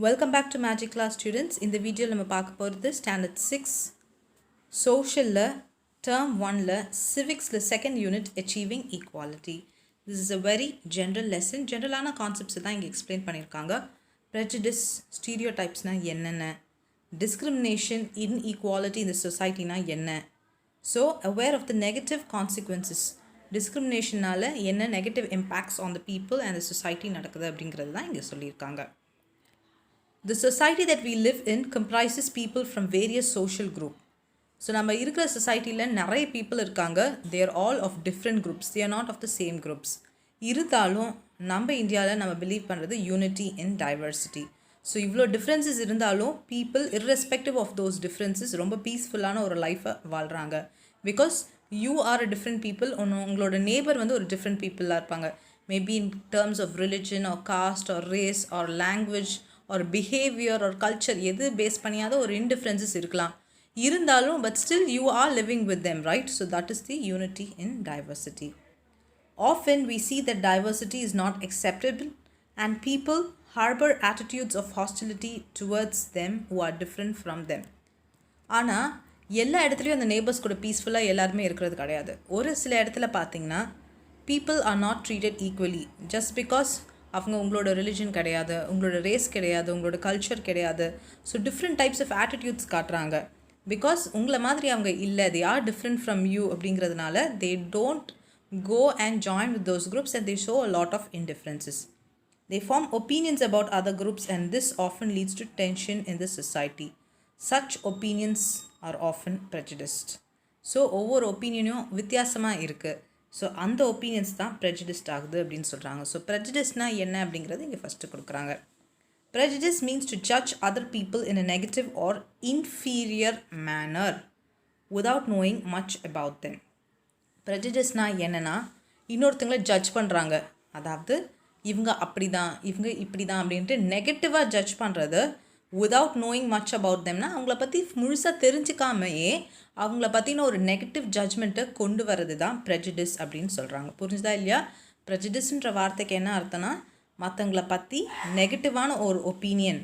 Welcome back to Magic Class students. In the video நம்ம பார்க்க போகிறது ஸ்டாண்டர்ட் 6 சோஷியலில் டேர்ம் 1ல சிவிக்ஸில் second unit achieving equality. This is a very general lesson. ஜென்ரலான கான்செப்ட்ஸை தான் இங்கே எக்ஸ்பிளைன் பண்ணியிருக்காங்க. ப்ரெஜுடிஸ், ஸ்டீரியோடைப்ஸ்னால் என்னென்ன, டிஸ்கிரிமினேஷன், இன்ஈக்குவாலிட்டி இந்த சொசைட்டினா என்ன, so aware of the negative consequences, டிஸ்கிரிமினேஷனால் என்ன negative impacts on the people and the society நடக்குது அப்படிங்கிறது தான் இங்கே சொல்லியிருக்காங்க. The society that we live in comprises people from various social groups. So நம்ம இருக்கிற சொசைட்டியில் நிறைய பீப்புள் இருக்காங்க. they are all of different groups. they are not of the same groups. இருந்தாலும் நம்ம இந்தியாவில் நம்ம பிலீவ் பண்ணுறது யூனிட்டி இன் டைவர்சிட்டி. ஸோ இவ்வளோ டிஃப்ரென்சஸ் இருந்தாலும் people irrespective of those differences ரொம்ப பீஸ்ஃபுல்லான ஒரு லைஃப்பை வாழ்கிறாங்க. Because you are a different people. உங்களோட நேபர் வந்து ஒரு டிஃப்ரெண்ட் பீப்புளாக இருப்பாங்க. Maybe in terms of religion or caste or race or language ஒரு பிஹேவியர் ஒரு கல்ச்சர் எது பேஸ் பண்ணியாத ஒரு இன்டிஃப்ரென்சஸ் இருக்கலாம். இருந்தாலும் but still you are living with them, right? So that is the unity in diversity. Often we see that diversity is not acceptable and people harbor attitudes of hostility towards them who are different from them. ஆனால் எல்லா இடத்துலையும் அந்த neighbours கூட பீஸ்ஃபுல்லாக எல்லாருமே இருக்கிறது கிடையாது. ஒரு சில இடத்துல பார்த்தீங்கன்னா people are not treated equally just because அவங்க உங்களோட ரிலிஜன் கிடையாது, உங்களோட ரேஸ் கிடையாது, உங்களோட கல்ச்சர் கிடையாது. So different types of attitudes காட்டுறாங்க. பிகாஸ் உங்களை மாதிரி அவங்க இல்லை, they are different from you அப்படிங்கிறதுனால they don't go and join with those groups and they show a lot of indifferences. They form opinions about other groups and this often leads to tension in the society. Such opinions are often prejudiced. So ஒவ்வொரு ஒப்பீனியனும் வித்தியாசமாக இருக்குது. So அந்த opinions தான் ப்ரெஜுடிஸ்ட் ஆகுது அப்படின்னு சொல்கிறாங்க. So ப்ரெஜுடிஸ்னால் என்ன அப்படிங்கிறது இங்கே ஃபஸ்ட்டு கொடுக்குறாங்க. Prejudice means to judge other people in a negative or inferior manner without knowing much about them. ப்ரெஜுடிஸ்னால் என்னென்னா இன்னொருத்தங்களை ஜட்ஜ் பண்ணுறாங்க. அதாவது இவங்க அப்படி தான், இவங்க இப்படி தான் அப்படின்ட்டு நெகட்டிவாக ஜட்ஜ் பண்ணுறது விதவுட் நோயிங் மச் அபவுட் தெம்னா அவங்கள பற்றி முழுசாக தெரிஞ்சுக்காமையே அவங்கள பற்றின ஒரு நெகட்டிவ் ஜட்ஜ்மெண்ட்டை கொண்டு வரது தான் ப்ரெஜுடிஸ் அப்படின்னு சொல்கிறாங்க. புரிஞ்சுதா இல்லையா? ப்ரெஜுடிஸ்ன்ற வார்த்தைக்கு என்ன அர்த்தம்னா மற்றவங்கள பற்றி நெகட்டிவான ஒரு ஒப்பீனியன்,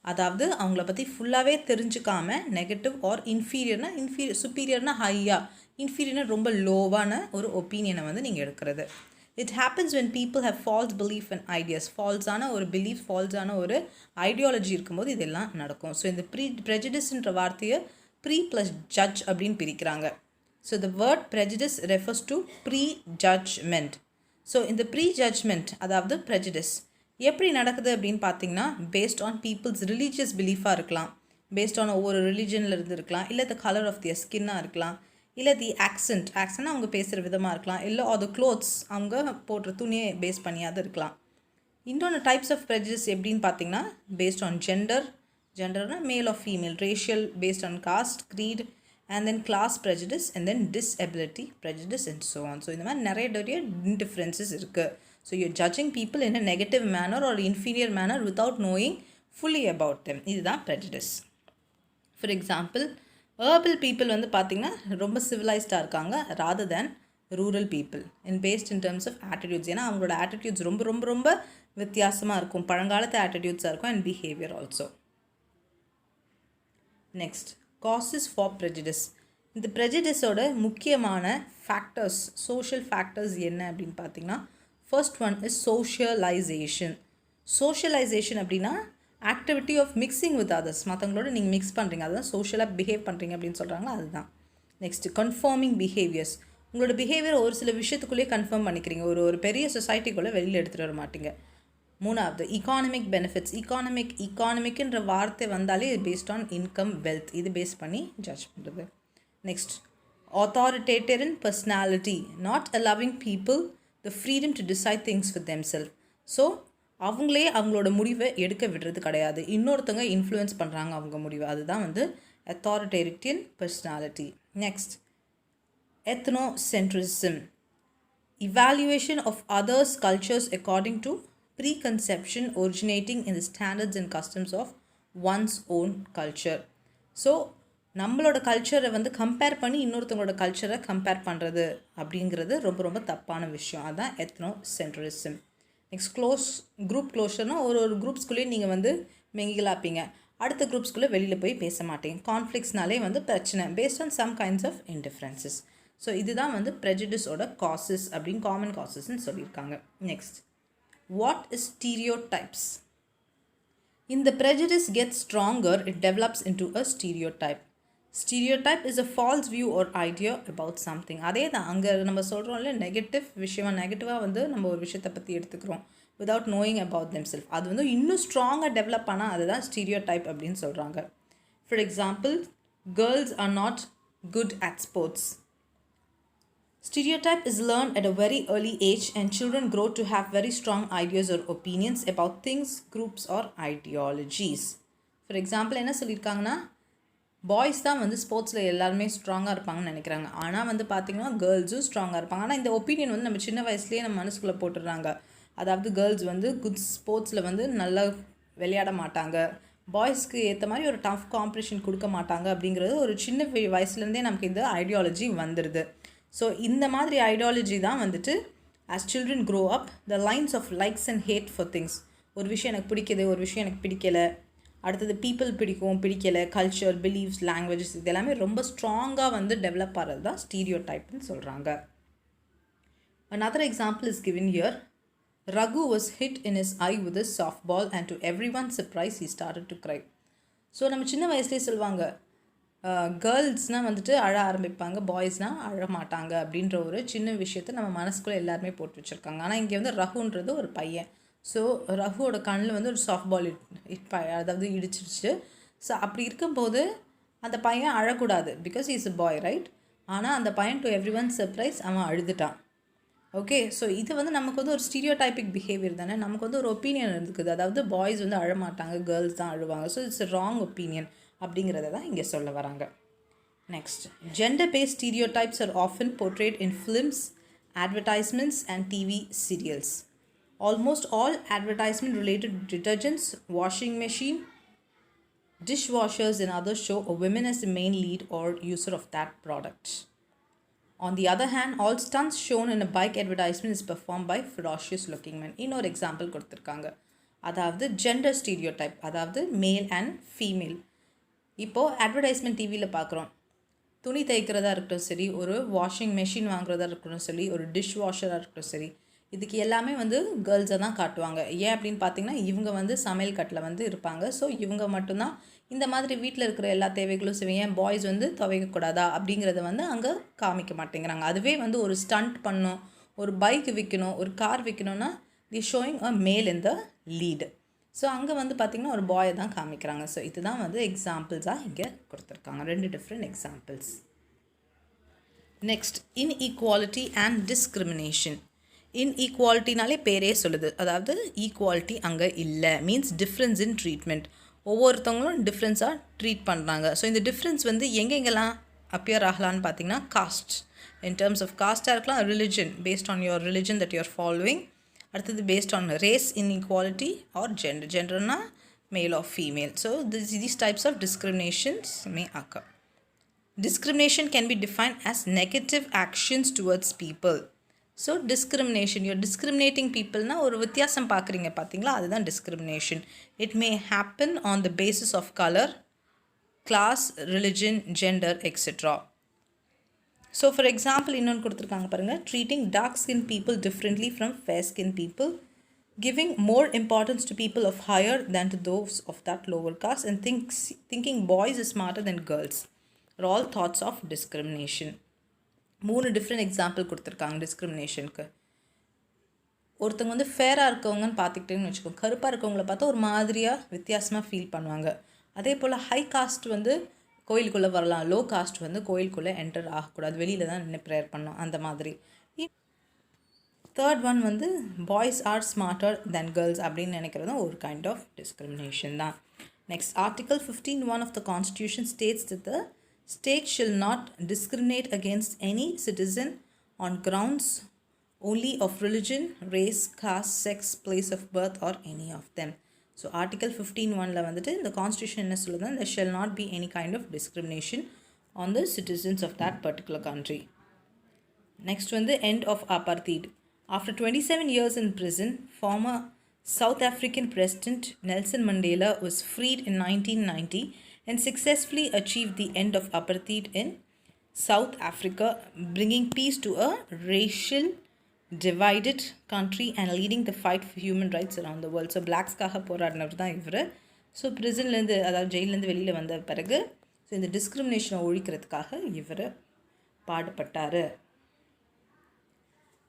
அதாவது அவங்கள பற்றி ஃபுல்லாகவே தெரிஞ்சுக்காமல் நெகட்டிவ் ஆர் இன்ஃபீரியர்னா சுப்பீரியர்னா ஹையாக, இன்ஃபீரியர்னா ரொம்ப லோவான ஒரு ஒப்பீனியனை வந்து நீங்கள் எடுக்கிறது. It happens when people have false belief and ideas. ஃபால்ஸான ஒரு பிலீஃப், ஃபால்ஸான ஒரு ஐடியாலஜி இருக்கும்போது இதெல்லாம் நடக்கும். ஸோ இந்த ப்ரெஜுடிஸ்ன்ற வார்த்தையை ப்ரீ ப்ளஸ் ஜட்ஜ் அப்படின்னு பிரிக்கிறாங்க. So the word prejudice refers to pre-judgment. So இந்த ப்ரீ-ஜட்ஜ்மெண்ட் அதாவது ப்ரெஜுடிஸ் எப்படி நடக்குது அப்படின்னு பார்த்தீங்கன்னா பேஸ்ட் ஆன் பீப்புள்ஸ் ரிலீஜியஸ் பிலீஃபாக இருக்கலாம், பேஸ்ட் ஆன் ஒவ்வொரு ரிலீஜனில் இருந்து இருக்கலாம், இல்லை த கலர் ஆஃப் தியர் ஸ்கின்னாக இருக்கலாம், இல்லை தி ஆக்சன்ட்னா அவங்க பேசுகிற விதமாக இருக்கலாம், இல்லை அது க்ளோத்ஸ் அவங்க போடுற துணியை பேஸ் பண்ணியாவது இருக்கலாம். இன்னொன்று டைப்ஸ் ஆஃப் ப்ரெஜுடிஸ் எப்படின்னு பார்த்தீங்கன்னா பேஸ்ட் ஆன் ஜெண்டர்னா male or female, racial, based on caste, creed, and then class prejudice, and then disability prejudice and so on. So இந்த மாதிரி நிறைய differences இருக்குது. So you're judging people in a negative manner or inferior manner without knowing fully about them. இதுதான் prejudice. For example, urban people வந்து பார்த்திங்கன்னா ரொம்ப சிவிலைஸ்டாக இருக்காங்க rather than rural people and based in terms of attitudes. ஏன்னா அவங்களோட attitudes ரொம்ப ரொம்ப ரொம்ப வித்தியாசமாக இருக்கும், பழங்காலத்து attitudes-ஆக இருக்கும் and behavior also. Next, causes for prejudice. இந்த ப்ரெஜுடிஸோட முக்கியமான ஃபேக்டர்ஸ், சோஷியல் ஃபேக்டர்ஸ் என்ன அப்படின்னு பார்த்தீங்கன்னா first one is socialization. Socialization அப்படின்னா activity of mixing with others, மற்றவங்களோட நீங்கள் மிக்ஸ் பண்ணுறீங்க, அதுதான் சோஷியலாக பிஹேவ் பண்ணுறீங்க அப்படின்னு சொல்கிறாங்களா, அதுதான். Next conforming behaviours. உங்களோட பிஹேவியர் ஒரு சில விஷயத்துக்குள்ளேயே கன்ஃபார்ம் பண்ணிக்கிறீங்க, ஒரு பெரிய சொசைட்டிக்குள்ளே வெளியில் எடுத்துகிட்டு வர மாட்டீங்க. மூணாவது இகானமிக் பெனிஃபிட்ஸ். இகானமிக்ன்ற வார்த்தை வந்தாலே பேஸ்ட் ஆன் இன்கம், வெல்த், இது பேஸ் பண்ணி ஜட்ஜ் பண்ணுறது. Next authoritarian personality, not allowing people the freedom to decide things for themselves. So அவங்களே அவங்களோட முடிவை எடுக்க விடுறது கிடையாது, இன்னொருத்தவங்க இன்ஃப்ளூயன்ஸ் பண்ணுறாங்க அவங்க முடிவை, அதுதான் வந்து authoritarian personality. Next ethnocentrism, evaluation of others' cultures according to preconception originating in the standards and customs of one's own culture. So நம்மளோட கல்ச்சரை வந்து கம்பேர் பண்ணி இன்னொருத்தவங்களோட கல்ச்சரை கம்பேர் பண்ணுறது அப்படிங்கிறது ரொம்ப ரொம்ப தப்பான விஷயம், அதுதான் எத்னோசென்ட்ரிசம். நெக்ஸ்ட் குரூப் க்ளோஷர்னால் ஒரு குரூப்ஸ்குள்ளேயே நீங்கள் வந்து மெங்கிலாப்பீங்க, அடுத்த குரூப்ஸ்குள்ளே வெளியில் போய் பேச மாட்டீங்க. கான்ஃப்ளிக்ஸ்னாலே வந்து பிரச்சனை based on some kinds of indifferences. So இதுதான் வந்து ப்ரெஜுடிஸோட காசஸ் அப்படின்னு காமன் காசஸ்ன்னு சொல்லியிருக்காங்க. Next, what is stereotypes? இந்த prejudice gets stronger, it develops into a stereotype. Stereotype is a false view or idea about something. அதே தான் அங்கே நம்ம சொல்கிறோம்ல, நெகட்டிவ் விஷயமாக நெகட்டிவாக வந்து நம்ம ஒரு விஷயத்தை பற்றி எடுத்துக்கிறோம் without knowing about themselves. அது வந்து இன்னும் ஸ்ட்ராங்காக டெவலப் ஆனால் அதுதான் stereotype அப்படின்னு சொல்கிறாங்க. For example, girls are not good at sports. Stereotype is learned at a very early age and children grow to have very strong ideas or opinions about things, groups or ideologies. For example, என்ன சொல்லியிருக்காங்கன்னா, boys தான் வந்து ஸ்போர்ட்ஸில் எல்லாருமே ஸ்ட்ராங்காக இருப்பாங்கன்னு நினைக்கிறாங்க. ஆனால் வந்து பார்த்திங்கன்னா கேர்ள்ஸும் ஸ்ட்ராங்காக இருப்பாங்க. ஆனால் இந்த ஒப்பீனியன் வந்து நம்ம சின்ன வயசுலேயே நம்ம மனசுக்குள்ளே போட்டுடுறாங்க. அதாவது கேர்ள்ஸ் வந்து குட் ஸ்போர்ட்ஸில் வந்து நல்லா விளையாட மாட்டாங்க, பாய்ஸ்க்கு ஏற்ற மாதிரி ஒரு டஃப் காம்படிஷன் கொடுக்க மாட்டாங்க அப்படிங்கிறது ஒரு சின்ன வயசுலேருந்தே நமக்கு இந்த ஐடியாலஜி வந்துடுது. ஸோ இந்த மாதிரி ஐடியாலஜி தான் வந்துட்டு as children grow up, the lines of likes and hate for things, ஒரு விஷயம் எனக்கு பிடிக்குது, ஒரு விஷயம் எனக்கு பிடிக்கலை, அடுத்தது பீப்புள் பிடிக்கும் பிடிக்கலை, கல்ச்சர், பிலீவ்ஸ், லாங்குவேஜஸ், இது எல்லாமே ரொம்ப ஸ்ட்ராங்காக வந்து டெவலப் ஆகிறது தான் ஸ்டீரியோடைப்னு சொல்கிறாங்க. Another example is given here. Raghu was hit in his eye with a softball and to everyone's surprise he started to cry. So நம்ம சின்ன வயசுலேயே சொல்லுவாங்க, கேர்ள்ஸ்னால் வந்துட்டு அழ ஆரம்பிப்பாங்க, பாய்ஸ்னால் அழ மாட்டாங்க அப்படின்ற ஒரு சின்ன விஷயத்தை நம்ம மனசுக்குள்ளே எல்லாருமே போட்டு வச்சுருக்காங்க. ஆனால் இங்கே வந்து ரகுன்றது ஒரு பையன். ஸோ ரகுவோட கண்ணில் வந்து ஒரு சாஃப்ட் பால் அதாவது இடிச்சிருச்சு. ஸோ அப்படி இருக்கும்போது அந்த பையன் அழக்கூடாது, because is a bye, right? ஆனால் அந்த பையன் டு எவ்ரி ஒன் சர்ப்ரைஸ் அவன் அழுதுட்டான். ஓகே, ஸோ இது வந்து நமக்கு வந்து ஒரு ஸ்டீரியோடைபிக் பிஹேவியர் தானே. நமக்கு வந்து ஒரு ஒப்பீனியன் இருக்குது, அதாவது பாய்ஸ் வந்து அழ மாட்டாங்க, கேர்ள்ஸ் தான் அழுவாங்க. So it's a wrong opinion அப்படிங்கிறத தான் இங்கே சொல்ல வராங்க. Next, gender based stereotypes are often portrayed in films, advertisements and TV serials. Almost all advertisement related to detergents, washing machine, dishwashers and others show a woman as the main lead or user of that product. On the other hand, all stunts shown in a bike advertisement is performed by ferocious looking men. இன்னொரு example கொடுத்துருக்காங்க, அதாவது gender stereotype, அதாவது male and female. இப்போது advertisement டிவியில் பார்க்குறோம், துணி தைக்கிறதா இருக்கட்டும் சரி, ஒரு வாஷிங் மெஷின் வாங்குறதா இருக்கட்டும் சரி, ஒரு டிஷ் வாஷராக இருக்கட்டும் சரி, இதுக்கு எல்லாமே வந்து கேர்ள்ஸை தான் காட்டுவாங்க. ஏன் அப்படின்னு பார்த்தீங்கன்னா, இவங்க வந்து சமையல் கட்டில் வந்து இருப்பாங்க. ஸோ இவங்க மட்டும்தான் இந்த மாதிரி வீட்டில் இருக்கிற எல்லா தேவைகளும் செய்வேன். ஏன் பாய்ஸ் வந்து துவைக்கக்கூடாதா அப்படிங்கிறத வந்து அங்கே காமிக்க மாட்டேங்கிறாங்க. அதுவே வந்து ஒரு ஸ்டண்ட் பண்ணணும், ஒரு பைக் விற்கணும், ஒரு கார் விற்கணும்னா தி ஷோயிங் அ மேல் இன் த லீடு. ஸோ அங்கே வந்து பார்த்திங்கன்னா ஒரு பாயை தான் காமிக்கிறாங்க. ஸோ இதுதான் வந்து எக்ஸாம்பிள்ஸாக இங்கே கொடுத்துருக்காங்க, 2 different examples. Next, inequality and discrimination. இன்இக்வாலிட்டினாலே பேரே சொல்லுது, அதாவது ஈக்குவாலிட்டி அங்கே இல்லை, மீன்ஸ் டிஃப்ரென்ஸ் இன் ட்ரீட்மெண்ட். ஒவ்வொருத்தவங்களும் டிஃப்ரென்ஸாக ட்ரீட் பண்ணுறாங்க. ஸோ இந்த டிஃப்ரென்ஸ் வந்து எங்கெங்கெல்லாம் அப்பியர் ஆகலான்னு பார்த்தீங்கன்னா, காஸ்ட், இன் டேர்ம்ஸ் ஆஃப் காஸ்ட்டாக இருக்கலாம், religion, based on your religion that you're following, அடுத்தது based on race inequality or gender, ஜெண்டர்னா male or female. So these types of discriminations may occur. Discrimination can be defined as negative actions towards people. So discrimination, you're discriminating பீப்புள்னா ஒரு வித்தியாசம் பார்க்குறீங்க பார்த்தீங்களா, அதுதான் discrimination. It may happen on the basis of colour, class, religion, gender etcetera. So for example இன்னொன்று கொடுத்துருக்காங்க பாருங்கள், treating dark skin people differently from fair skin people, giving more importance to people of higher than to those of that lower caste, and thinking boys is smarter than girls are all thoughts of discrimination. 3 different example கொடுத்துருக்காங்க டிஸ்கிரிமினேஷனுக்கு. ஒருத்தவங்க வந்து ஃபேராக இருக்கவங்கன்னு பார்த்துக்கிட்டேன்னு வச்சுக்கோங்க, கருப்பாக இருக்கவங்கள பார்த்தா ஒரு மாதிரியாக வித்தியாசமாக ஃபீல் பண்ணுவாங்க. அதே போல் ஹை காஸ்ட் வந்து கோயிலுக்குள்ளே வரலாம், லோ காஸ்ட் வந்து கோயிலுக்குள்ளே என்டர் ஆகக்கூடாது, வெளியில் தான் நின்று ப்ரேயர் பண்ணோம், அந்த மாதிரி. தேர்ட் ஒன் வந்து பாய்ஸ் ஆர் ஸ்மார்ட்டர் தென் கேர்ள்ஸ் அப்படின்னு நினைக்கிறதும் ஒரு கைண்ட் ஆஃப் டிஸ்கிரிமினேஷன் தான். Next, article 15(1) of the Constitution states that the state shall not discriminate against any citizen on grounds only of religion, race, caste, sex, place of birth or any of them. So article 15(1)ல் வந்துட்டு இந்த constitution என்ன சொல்லுதுன்னா, there shall not be any kind of discrimination on the citizens of that particular country. Next வந்து end of apartheid. After 27 years in prison, former South African President Nelson Mandela was freed in 1990 and successfully achieved the end of apartheid in South Africa, bringing peace to a racial divided country and leading the fight for human rights around the world. So பிளாக்ஸ்க்காக போராடினவர் தான் இவர். So ப்ரிசன்லேருந்து அதாவது ஜெயிலேருந்து வெளியில் வந்த பிறகு so இந்த டிஸ்கிரிமினேஷனை ஒழிக்கிறதுக்காக இவர் பாடுபட்டார்.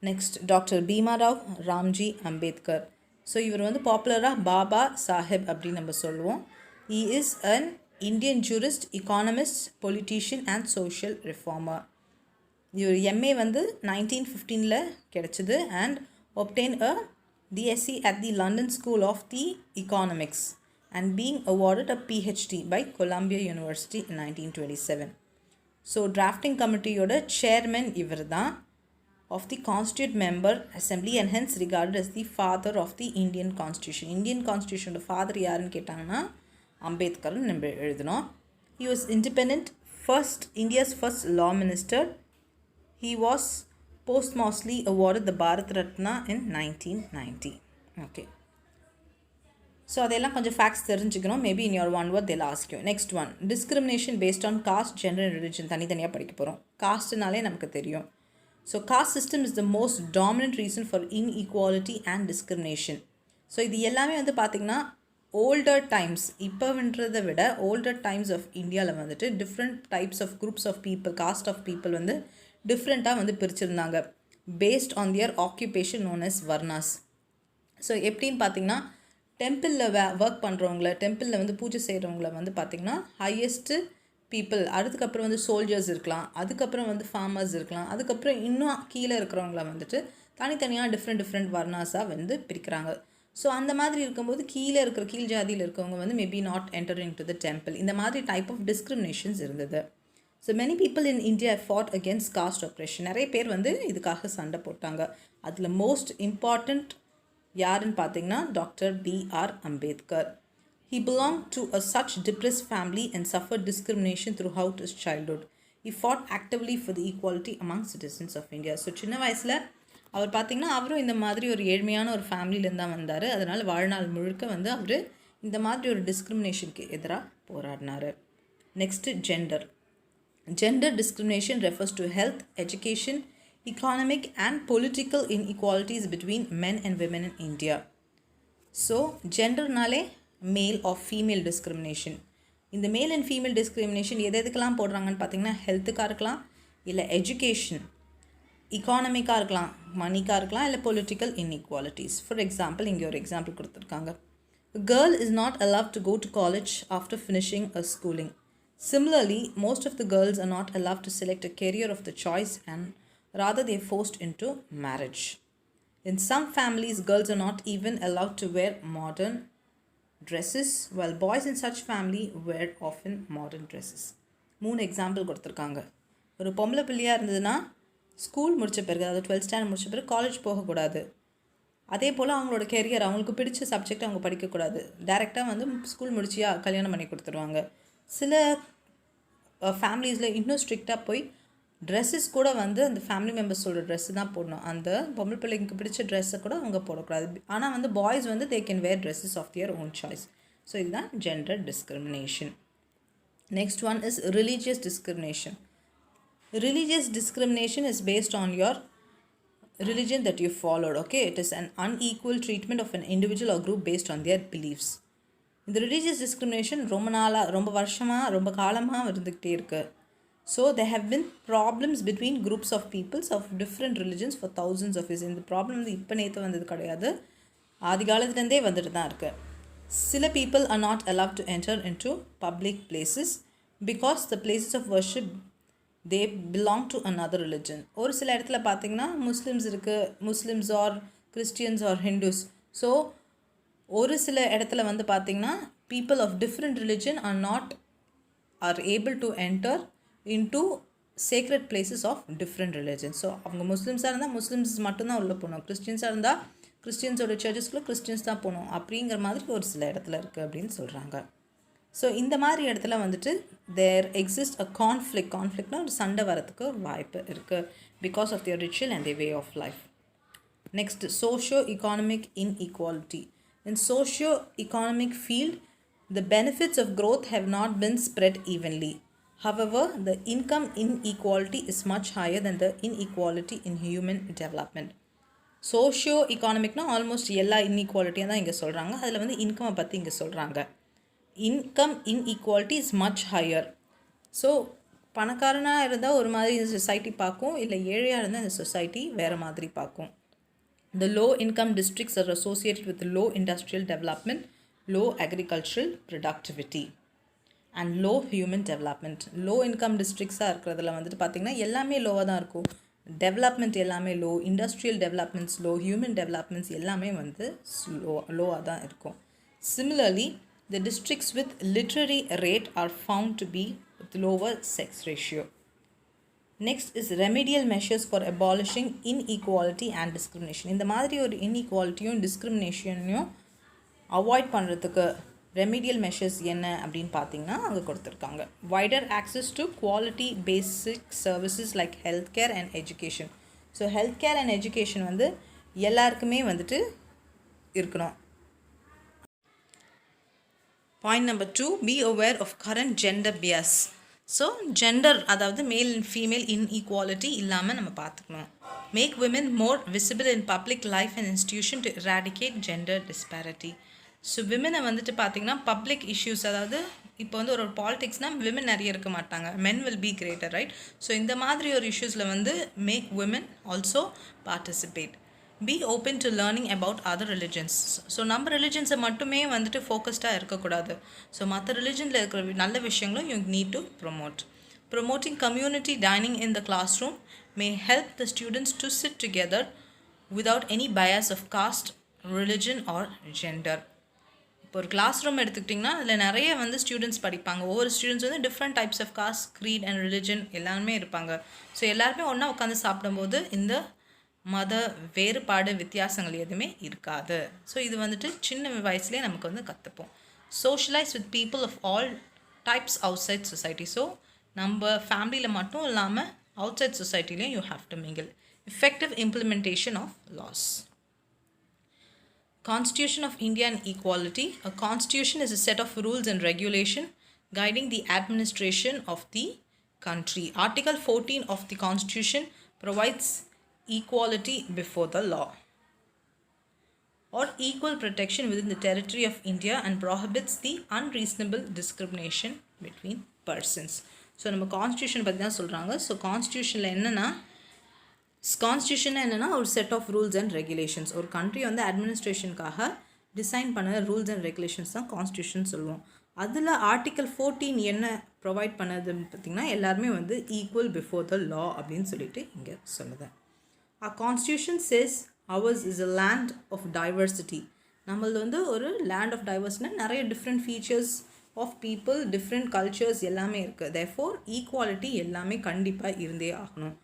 Next doctor Bhimrao Ramji Ambedkar. So இவர் வந்து பாப்புலராக பாபா சாஹேப் அப்படின்னு நம்ம சொல்லுவோம். he is an Indian jurist, economist, politician and social reformer. இவர் எம்ஏ வந்து 1915 கிடைச்சிது and obtained a DSc at the London School of the Economics and being awarded a PhD by Columbia University in 1927. So drafting கமிட்டியோட chairman இவர் தான் of the Constituent Member Assembly and hence regarded as the father of the Indian Constitution. Indian Constitution father யாருன்னு கேட்டாங்கன்னா அம்பேத்கர்னு நம்ம எழுதணும். He was independent, India's first law minister. He was posthumously awarded the Bharat Ratna in 1990. Okay. So அதெல்லாம் கொஞ்சம் facts தெரிஞ்சுக்கணும். Maybe in your one word they'll ask you. Next one, discrimination paste on cost, gender and religion. தனித்தனியாக படிக்க போகிறோம். காஸ்ட்னாலே நமக்கு தெரியும். So cost system is the most dominant reason for inequality and discrimination. So இது எல்லாமே வந்து பார்த்திங்கன்னா ஓல்டர் டைம்ஸ், இப்போன்றதை விட ஓல்டர் டைம்ஸ் ஆஃப் இந்தியாவில் வந்துட்டு different types of groups of people, caste of people வந்து டிஃப்ரெண்ட்டாக வந்து பிரிச்சுருந்தாங்க based on their occupation known as varnas. So எப்படின்னு பார்த்திங்கன்னா டெம்பிளில் ஒர்க் பண்ணுறவங்கள, டெம்பிளில் வந்து பூஜை செய்கிறவங்கள வந்து பார்த்திங்கன்னா ஹையஸ்ட்டு பீப்புள், அதுக்கப்புறம் வந்து சோல்ஜர்ஸ் இருக்கலாம், அதுக்கப்புறம் வந்து ஃபார்மர்ஸ் இருக்கலாம், அதுக்கப்புறம் இன்னும் கீழே இருக்கிறவங்கள வந்துட்டு தனித்தனியாக டிஃப்ரெண்ட் வர்ணாஸாக வந்து பிரிக்கிறாங்க. ஸோ அந்த மாதிரி இருக்கும்போது கீழே இருக்கிற கீழ் ஜாதியில் இருக்கவங்க வந்து maybe not entering to the temple. இந்த மாதிரி டைப் ஆஃப் டிஸ்கிரிமினேஷன்ஸ் இருந்தது. So many people in India fought against caste oppression. நிறைய பேர் வந்து இதுக்காக சண்டை போட்டாங்க. அதில் மோஸ்ட் இம்பார்ட்டண்ட் யாருன்னு பார்த்தீங்கன்னா doctor BR Ambedkar. He belonged to a such depressed family and suffered discrimination throughout his childhood. He fought actively for the equality among citizens of India. So சின்ன வயசில் அவர் பார்த்திங்கன்னா அவரும் இந்த மாதிரி ஒரு ஏழ்மையான ஒரு ஃபேமிலியிலேருந்து தான் வந்தார். அதனால் வாழ்நாள் முழுக்க வந்து அவர் இந்த மாதிரி ஒரு டிஸ்கிரிமினேஷனுக்கு எதிராக போராடினார். Next gender. Gender discrimination refers to health, education, economic and political inequalities between men and women in India. So, genderனாலே மேல் ஆஃப் ஃபீமேல் டிஸ்கிரிமினேஷன். இந்த மேல் அண்ட் ஃபீமேல் டிஸ்கிரிமினேஷன் எதுக்கெல்லாம் போடுறாங்கன்னு பார்த்தீங்கன்னா ஹெல்த்துக்காக இருக்கலாம், இல்லை எஜுகேஷன், இக்கானமிக்காக இருக்கலாம், மணிக்காக இருக்கலாம், இல்லை பொலிட்டிக்கல் இன்இக்வாலிட்டிஸ். ஃபார் எக்ஸாம்பிள் இங்கே ஒரு எக்ஸாம்பிள் கொடுத்துருக்காங்க. A girl is not allowed to go to college after finishing a schooling. Similarly, most of the girls are not allowed to select a career of the choice and rather they are forced into marriage. In some families, girls are not even allowed to wear modern dresses, while boys in such family wear often modern dresses. 3 example கொடுத்துருக்காங்க. ஒரு பொம்பளை பிள்ளையாக இருந்ததுன்னா school முடித்த பிறகு, அதாவது 12th standard முடித்த பிறகு காலேஜ் போகக்கூடாது. அதே போல் அவங்களோட கெரியர், அவங்களுக்கு பிடிச்ச சப்ஜெக்ட் அவங்க படிக்கக்கூடாது. டைரெக்டாக வந்து ஸ்கூல் முடிச்சியா கல்யாணம் பண்ணி கொடுத்துருவாங்க. சில ஃபேமிலிஸில் இன்னும் ஸ்ட்ரிக்டாக போய் ட்ரெஸ்ஸஸ் கூட வந்து அந்த ஃபேமிலி மெம்பர்ஸோட ட்ரெஸ்ஸு தான் போடணும். அந்த பொம்பளை பிள்ளைங்களுக்கு பிடிச்ச ட்ரெஸ்ஸை கூட அவங்க போடக்கூடாது. ஆனால் வந்து பாய்ஸ் வந்து they can wear dresses of their own choice. So இதுதான் gender discrimination. Next one is religious discrimination. Religious discrimination is based on your religion that you followed. Okay, it is an unequal treatment of an individual or group based on their beliefs. இந்த religious discrimination ரொம்ப வருஷமாக ரொம்ப காலமாக இருந்துக்கிட்டே இருக்குது. So there have been problems between groups of peoples of different religions for thousands of years. இந்த problem வந்து இப்போ நேற்று வந்தது கிடையாது, ஆதி காலத்துலேருந்தே வந்துட்டு தான் இருக்குது. சில people are not allowed to enter into public places because the places of worship they belong to another religion. ஒரு சில இடத்துல பார்த்திங்கன்னா முஸ்லிம்ஸ் இருக்குது, Muslims R Christians R Hindus. So ஒரு சில இடத்துல வந்து பார்த்திங்கன்னா people of different religion are able to enter into sacred places of different religions. So அவங்க முஸ்லிம்ஸாக இருந்தால் முஸ்லிம்ஸ் மட்டும்தான் உள்ளே போகணும், கிறிஸ்டியன்ஸாக இருந்தால் கிறிஸ்டியன்ஸோட சர்ச்சஸ்க்குள்ளே கிறிஸ்டியன்ஸ் தான் போகணும் அப்படிங்கிற மாதிரி ஒரு சில இடத்துல இருக்குது அப்படின்னு சொல்கிறாங்க. ஸோ இந்த மாதிரி இடத்துல வந்துட்டு தேர் எக்ஸிஸ்ட் அ கான்ஃப்ளிக்ட்னா ஒரு சண்டை வரத்துக்கு வாய்ப்பு இருக்குது because of their ritual and the way of life. Next, socio-economic inequality. In socio-economic field, the benefits of growth have not been spread evenly. However, the income inequality is much higher than the inequality in human development. Socio எக்கானமிக்னா almost எல்லா இன்இக்வாலிட்டியாக தான் இங்கே சொல்கிறாங்க. அதில் வந்து இன்கம்மை பற்றி இங்கே சொல்கிறாங்க. Income inequality is much higher. So பணக்காரனாக இருந்தால் ஒரு மாதிரி இந்த சொசைட்டி பார்க்கும், இல்லை ஏழையாக இருந்தால் இந்த சொசைட்டி வேறு மாதிரி பார்க்கும். The low income districts are associated with low industrial development, low agricultural productivity and low human development. Low income districts இருக்கிறதுல வந்துட்டு பார்த்திங்கன்னா எல்லாமே லோவாக தான் இருக்கும். டெவலப்மெண்ட் எல்லாமே low, industrial developments low, human developments எல்லாமே வந்து லோவாக தான் இருக்கும். Similarly, the districts with literary rate are found to be with lower sex ratio. Next is remedial measures for abolishing inequality and discrimination. இந்த மாதிரி ஒரு இன்இக்வாலிட்டியும் டிஸ்கிரிமினேஷனையும் அவாய்ட் பண்ணுறதுக்கு ரெமிடியல் மெஷர்ஸ் என்ன அப்படின்னு பார்த்தீங்கன்னா அங்கே கொடுத்துருக்காங்க. Wider access to quality basic services like health care and education. So health care and education வந்து எல்லாருக்குமே வந்துட்டு இருக்கணும். Point number 2, be aware of current gender bias. So gender அதாவது மேல் அண்ட் ஃபீமேல் இன்இக்வாலிட்டி இல்லாமல் நம்ம பார்த்துக்கணும். Make women more visible in public life and institution to eradicate gender disparity. So விமனை வந்துட்டு பார்த்திங்கன்னா பப்ளிக் இஷ்யூஸ், அதாவது இப்போ வந்து ஒரு பாலிடிக்ஸ்னால் விமன் நிறைய இருக்க மாட்டாங்க, men will be greater, right? So இந்த மாதிரி ஒரு இஷ்யூஸில் வந்து make women also participate. Be open to learning about other religions. So நம்ம ரிலிஜன்ஸை மட்டுமே வந்துட்டு ஃபோக்கஸ்டாக இருக்கக்கூடாது. ஸோ மற்ற ரிலிஜனில் இருக்கிற நல்ல விஷயங்களும் you need to promote. Promoting community dining in the class room may help the students to sit together without any bias of caste, religion or gender. இப்போ ஒரு கிளாஸ் ரூம் எடுத்துக்கிட்டிங்கன்னா அதில் நிறைய வந்து ஸ்டூடெண்ட்ஸ் படிப்பாங்க. ஒவ்வொரு ஸ்டூடெண்ட்ஸ் வந்து different types of caste, creed and religion எல்லாருமே இருப்பாங்க. ஸோ எல்லாருமே ஒன்றா உட்காந்து சாப்பிடும்போது இந்த மத வேறுபாடு வித்தியாசங்கள் எதுவுமே இருக்காது. ஸோ இது வந்துட்டு சின்ன வயசுலேயே நமக்கு வந்து கற்றுப்போம். Socialize with people of all types outside society. So நம்ம ஃபேமிலியில் மட்டும் இல்லாமல் அவுட் சைட் சொசைட்டிலையும் you have to mingle. Effective implementation of laws. Constitution of India and equality. A constitution is a set of rules and regulation guiding the administration of the country. Article 14 of the Constitution provides equality before the law or equal protection within the territory of India and prohibits the unreasonable discrimination between persons. So நம்ம constitution பற்றி தான் சொல்கிறாங்க. So கான்ஸ்டியூஷனில் என்னென்னா, constitution என்னென்னா ஒரு set of rules and regulations. ஒரு country வந்து அட்மினிஸ்ட்ரேஷனுக்காக டிசைன் பண்ண ரூல்ஸ் அண்ட் ரெகுலேஷன்ஸ் தான் கான்ஸ்டியூஷன் சொல்லுவோம். அதில் ஆர்டிக்கல் 14 என்ன ப்ரொவைட் பண்ணதுன்னு பார்த்திங்கன்னா எல்லாருமே வந்து ஈக்குவல் பிஃபோர் த லா அப்படின்னு சொல்லிட்டு இங்கே சொல்லுது. Our constitution says ours is a land of diversity. நம்மளது வந்து ஒரு land of diversity, நிறைய different features of people, different cultures எல்லாமே இருக்குது. therefore equality எல்லாமே கண்டிப்பாக இருந்தே ஆகணும்.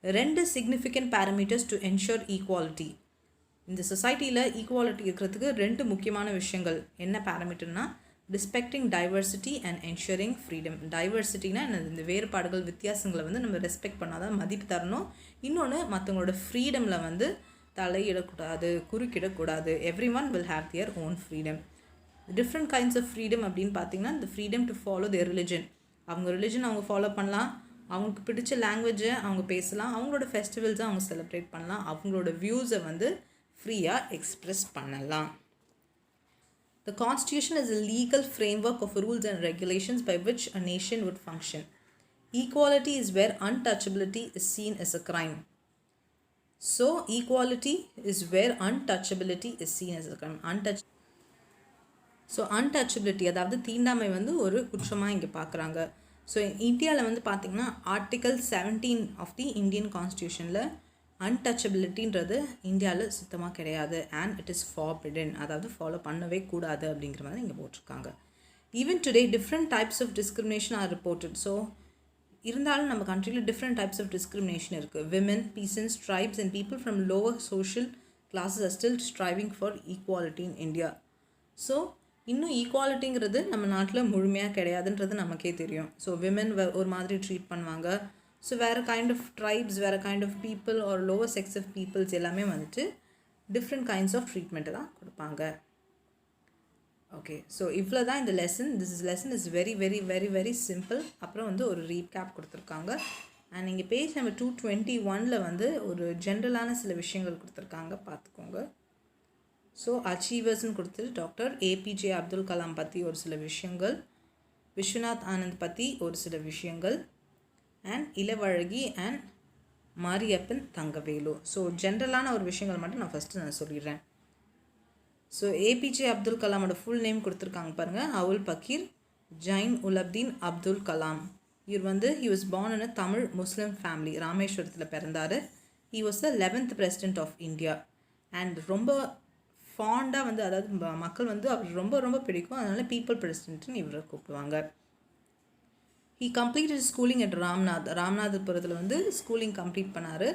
2 significant parameters to ensure equality. இந்த சொசைட்டியில் ஈக்குவாலிட்டி இருக்கிறதுக்கு 2 முக்கியமான விஷயங்கள். என்ன பேராமீட்டர்னா, respecting diversity and ensuring freedom. டைவர்சிட்டினா இந்த வேறுபாடுகள் வித்தியாசங்களை வந்து நம்ம ரெஸ்பெக்ட் பண்ணாதான் மதிப்பு தரணும். இன்னொன்று, மற்றவங்களோட ஃப்ரீடமில் வந்து தலையிடக்கூடாது, குறுக்கிடக்கூடாது. Everyone will have their own freedom. Different kinds of freedom அப்படின்னு பார்த்தீங்கன்னா, இந்த freedom to follow their religion. அவங்க ரிலிஜன் அவங்க ஃபாலோ பண்ணலாம், அவங்களுக்கு பிடிச்ச லாங்குவேஜை அவங்க பேசலாம், அவங்களோட ஃபெஸ்டிவல்ஸை அவங்க செலிப்ரேட் பண்ணலாம், அவங்களோட வியூஸை வந்து ஃப்ரீயாக எக்ஸ்ப்ரெஸ் பண்ணலாம். The Constitution is a legal framework of rules and regulations by which a nation would function. Equality is where untouchability is seen as a crime. So, equality is where untouchability is seen as a crime. Untouchability, அதாவது தீண்டாமை வந்து ஒரு குற்றமாக இங்கே பார்க்குறாங்க. So இந்தியாவில் வந்து பார்த்திங்கன்னா ஆர்டிக்கல் 17 ஆஃப் தி இந்தியன் கான்ஸ்டியூஷனில் அன்டச்சபிலிட்டின்றது இந்தியாவில் சுத்தமாக கிடையாது. அண்ட் இட் இஸ் ஃபார்பிடன், அதாவது ஃபாலோ பண்ணவே கூடாது அப்படிங்கிற மாதிரி இங்கே போட்டிருக்காங்க. Even today different types of discrimination are reported. So இருந்தாலும் நம்ம கண்ட்ரியில் டிஃப்ரெண்ட் டைப்ஸ் ஆஃப் டிஸ்கிரிமினேஷன் இருக்குது. Women, peasants, tribes and people from lower social classes are still striving for equality in India. So இன்னும் ஈக்குவாலிட்டிங்கிறது நம்ம நாட்டில் முழுமையாக கிடையாதுன்றது நமக்கே தெரியும். ஸோ விமன் ஒரு மாதிரி ட்ரீட் பண்ணுவாங்க. ஸோ வேறு கைண்ட் ஆஃப் ட்ரைப்ஸ், வேறு kind of people or lower sects of peoples எல்லாமே வந்துட்டு டிஃப்ரெண்ட் கைண்ட்ஸ் ஆஃப் ட்ரீட்மெண்ட்டை தான் கொடுப்பாங்க. ஓகே, ஸோ இவ்வளோ தான் இந்த lesson. Lesson is very very very very simple. அப்புறம் வந்து ஒரு ரீகேப் கொடுத்துருக்காங்க. அண்ட் இங்கே பேஜ் நம்பர் 221 வந்து ஒரு ஜென்ரலான சில விஷயங்கள் கொடுத்துருக்காங்க, பார்த்துக்கோங்க. ஸோ அச்சீவர்ஸ்ன்னு கொடுத்துட்டு டாக்டர் ஏபிஜே அப்துல் கலாம் பற்றி ஒரு சில விஷயங்கள், விஸ்வநாத் ஆனந்த் பற்றி ஒரு சில விஷயங்கள், and Ilavazhagi and Mariyappan Thangavelu. So ஜென்ரலான ஒரு விஷயங்கள் மட்டும் நான் சொல்லிடுறேன். ஸோ ஏபிஜே அப்துல் கலாமோட ஃபுல் நேம் கொடுத்துருக்காங்க பாருங்கள், அவுல் பக்கீர் ஜைன் உலப்தீன் அப்துல் கலாம். இவர் வந்து he was born in a Tamil Muslim family. ராமேஸ்வரத்தில் பிறந்தார். he was the 11th president of India. And ரொம்ப ஃபாண்டாக வந்து, அதாவது மக்கள் வந்து அவர் ரொம்ப ரொம்ப பிடிக்கும், அதனால் பீப்புள் பிரசிடென்ட்னு இவரை கூப்பிடுவாங்க. he completed schooling at ராம்நாதபுரத்தில் வந்து ஸ்கூலிங் கம்ப்ளீட் பண்ணார்.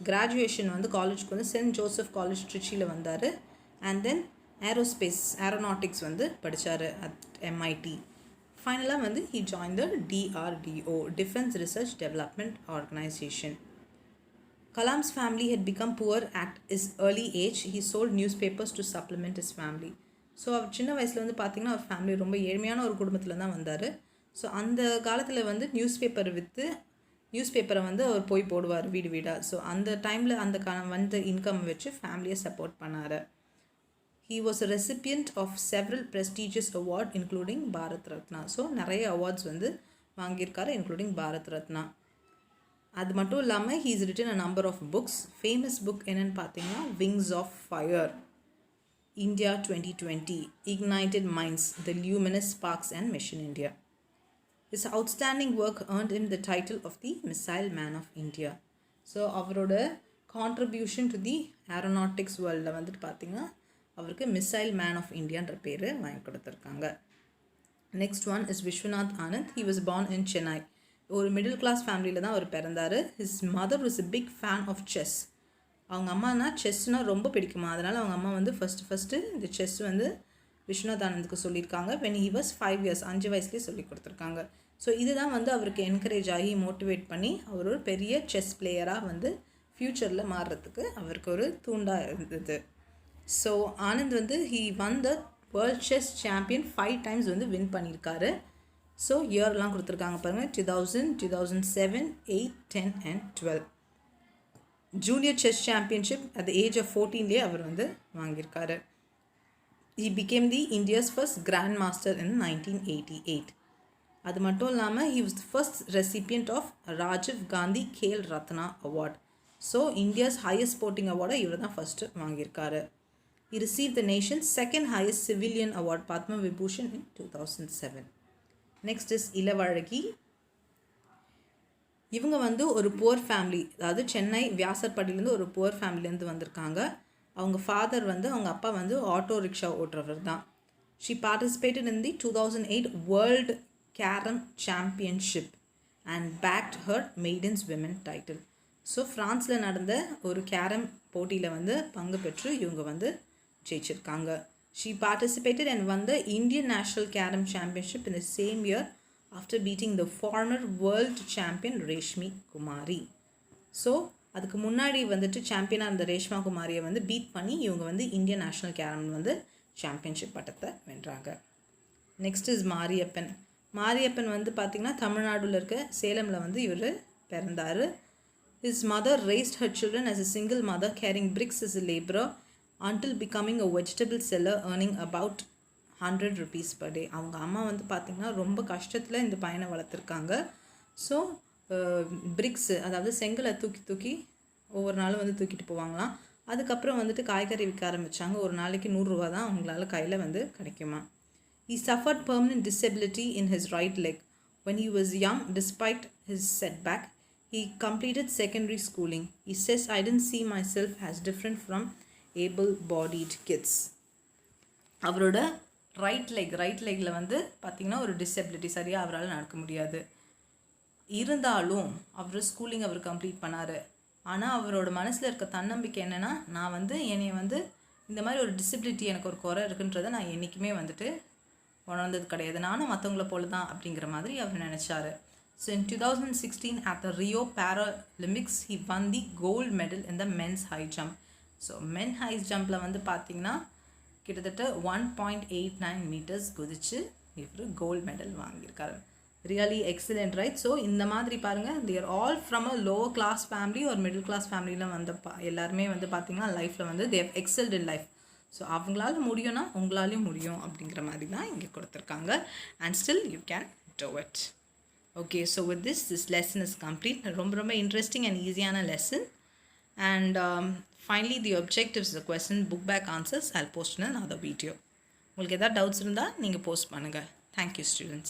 கிராஜுவேஷன் வந்து காலேஜுக்கு வந்து சென்ட் ஜோசப் காலேஜ் ட்ரிச்சியில் வந்தார். அண்ட் தென் ஏரோநாட்டிக்ஸ் வந்து படித்தார் அட் MIT. ஃபைனலாக வந்து he joined the DRDO, Defense Research Development Organization. Kalam's family had become poor at his early age. He sold newspapers to supplement his family. So அவர் சின்ன வயசில் வந்து பார்த்திங்கன்னா அவர் ஃபேமிலி ரொம்ப ஏழ்மையான ஒரு குடும்பத்தில் தான் வந்தார். ஸோ அந்த காலத்தில் வந்து நியூஸ்பேப்பரை வந்து அவர் போய் போடுவார் வீடு வீடாக. ஸோ அந்த டைமில் வந்த இன்கம் வச்சு ஃபேமிலியை சப்போர்ட் பண்ணார். He was a recipient of several prestigious awards including Bharat Ratna. So நிறைய அவார்ட்ஸ் வந்து வாங்கியிருக்காரு, இன்க்ளூடிங் பாரத் ரத்னா. அது மட்டும் இல்லாமல் he has written a number of books. Famous book என்னென்னு பார்த்தீங்கன்னா Wings of Fire, India 2020, Ignited Minds, The Luminous Sparks and Mission India. His outstanding work earned him the title of the Missile Man of India. So அவரோட contribution to the aeronautics வேர்ல்டில் வந்துட்டு பார்த்திங்கன்னா அவருக்கு missile man of இந்தியான்ற பேர் வாங்கி கொடுத்துருக்காங்க. Next one is Viswanath Anand. He was born in Chennai. ஒரு middle class ஃபேமிலியில் தான் அவர் பிறந்தார். His mother was a big fan of chess. அவங்க அம்மானா செஸ்னால் ரொம்ப பிடிக்குமா, அதனால் அவங்க அம்மா வந்து ஃபஸ்ட்டு இந்த செஸ் வந்து விஸ்வநாத் ஆனந்துக்கு சொல்லியிருக்காங்க. when he was 5 years, 5 வயசுலேயே சொல்லி கொடுத்துருக்காங்க. ஸோ இதுதான் வந்து அவருக்கு என்கரேஜ் ஆகி மோட்டிவேட் பண்ணி அவர் ஒரு பெரிய செஸ் பிளேயராக வந்து ஃப்யூச்சரில் மாறுறதுக்கு அவருக்கு ஒரு தூண்டாக இருந்தது. ஸோ ஆனந்த் வந்து he won the world chess champion 5 times வந்து வின் பண்ணியிருக்காரு. ஸோ இயர்லாம் கொடுத்துருக்காங்க பாருங்கள், 2000, 2007, 8, 10 and 12. Junior chess championship at the age of 14 அவர் வந்து வாங்கியிருக்காரு. he became the India's first Grand Master in 1988. அது மட்டும் இல்லாமல் he was the first recipient of Rajiv Gandhi Khel Ratna award. So India's highest sporting அவார்டை இவர் தான் ஃபஸ்ட்டு வாங்கியிருக்காரு. He received the nation's second highest civilian award, Padma Vibhushan, in 2007. Next is Ilavazhagi. இவங்க வந்து ஒரு புவர் ஃபேமிலி, அதாவது சென்னை வியாசர்பாடியிலேருந்து ஒரு புவர் ஃபேமிலிலேருந்து வந்திருக்காங்க. அவங்க ஃபாதர் வந்து, அவங்க அப்பா வந்து ஆட்டோ ரிக்ஷா ஓட்டுறவர் தான். She participated in the 2008 World Carom Championship and backed her maidens women title. So ஃப்ரான்ஸில் நடந்த ஒரு கேரம் போட்டியில் வந்து பங்கு பெற்று இவங்க வந்து ஜெயிச்சிருக்காங்க. She participated and won the Indian National Carom Championship in the same year after beating the former world champion Reshmi Kumari. So அதுக்கு முன்னாடி வந்துட்டு சாம்பியனாக இருந்த ரேஷ்மா குமாரியை வந்து பீட் பண்ணி இவங்க வந்து இந்தியன் நேஷ்னல் கேரம் வந்து சாம்பியன்ஷிப் பட்டத்தை வென்றாங்க. Next is Mariyappan. மாரியப்பன் வந்து பார்த்திங்கன்னா தமிழ்நாடுல இருக்க சேலமில் வந்து இவர் பிறந்தார். His mother raised her children as a single mother, carrying bricks as a laborer until becoming a vegetable seller, earning about 100 rupees per day. அவங்க அம்மா வந்து பார்த்திங்கன்னா ரொம்ப கஷ்டத்தில் இந்த பையனை வளர்த்துருக்காங்க. ஸோ பிரிக்ஸு, அதாவது செங்கலை தூக்கி ஒவ்வொரு நாளும் வந்து தூக்கிட்டு போவாங்களாம். அதுக்கப்புறம் வந்துட்டு காய்கறி விற்க ஆரம்பித்தாங்க. ஒரு நாளைக்கு 100 ரூபா தான் அவங்களால கையில் வந்து கிடைக்குமா. He suffered permanent disability in his right leg. When he was young, despite his setback, he completed secondary schooling. He says, I didn't see myself as different from able-bodied kids. அவரோட ரைட் லெக்கில் வந்து பார்த்திங்கன்னா ஒரு disability, சரியாக அவரால் நடக்க முடியாது. இருந்தாலும் அவர் schooling அவர் complete பண்ணார். ஆனால் அவரோட மனசில் இருக்க தன்னம்பிக்கை என்னென்னா, நான் வந்து என்னை வந்து இந்த மாதிரி ஒரு டிசபிலிட்டி, எனக்கு ஒரு குறை இருக்குன்றதை நான் என்றைக்குமே வந்துட்டு உணர்ந்தது கிடையாது, நானும் மற்றவங்கள போல தான் அப்படிங்கிற மாதிரி அவர் நினச்சார். So in 2016 at the Rio Paralympics, he won the gold medal in the men's high jump. So men high jumpல வந்து பார்த்தீங்கன்னா கிட்டத்தட்ட 1.89 meters குதிச்சு இவர் கோல்ட் மெடல் வாங்கியிருக்காரு. Really excellent right. ஸோ இந்த மாதிரி பாருங்கள், they're all from a lower class family ஒரு மிடில் கிளாஸ் ஃபேமிலியில் வந்து எல்லாருமே வந்து பார்த்திங்கன்னா லைஃப்பில் வந்து they've excelled in life. So அவங்களால முடியும்னா உங்களாலையும் முடியும் அப்படிங்கிற மாதிரி தான் இங்கே கொடுத்துருக்காங்க. And still you can do it. Okay, so with this lesson is complete. ரொம்ப இன்ட்ரெஸ்டிங் அண்ட் ஈஸியான லெசன். And finally the objectives of the question, book back answers I'll post in another video. உங்களுக்கு ஏதாவது டவுட்ஸ் இருந்தால் நீங்கள் post பண்ணுங்கள். Thank you students.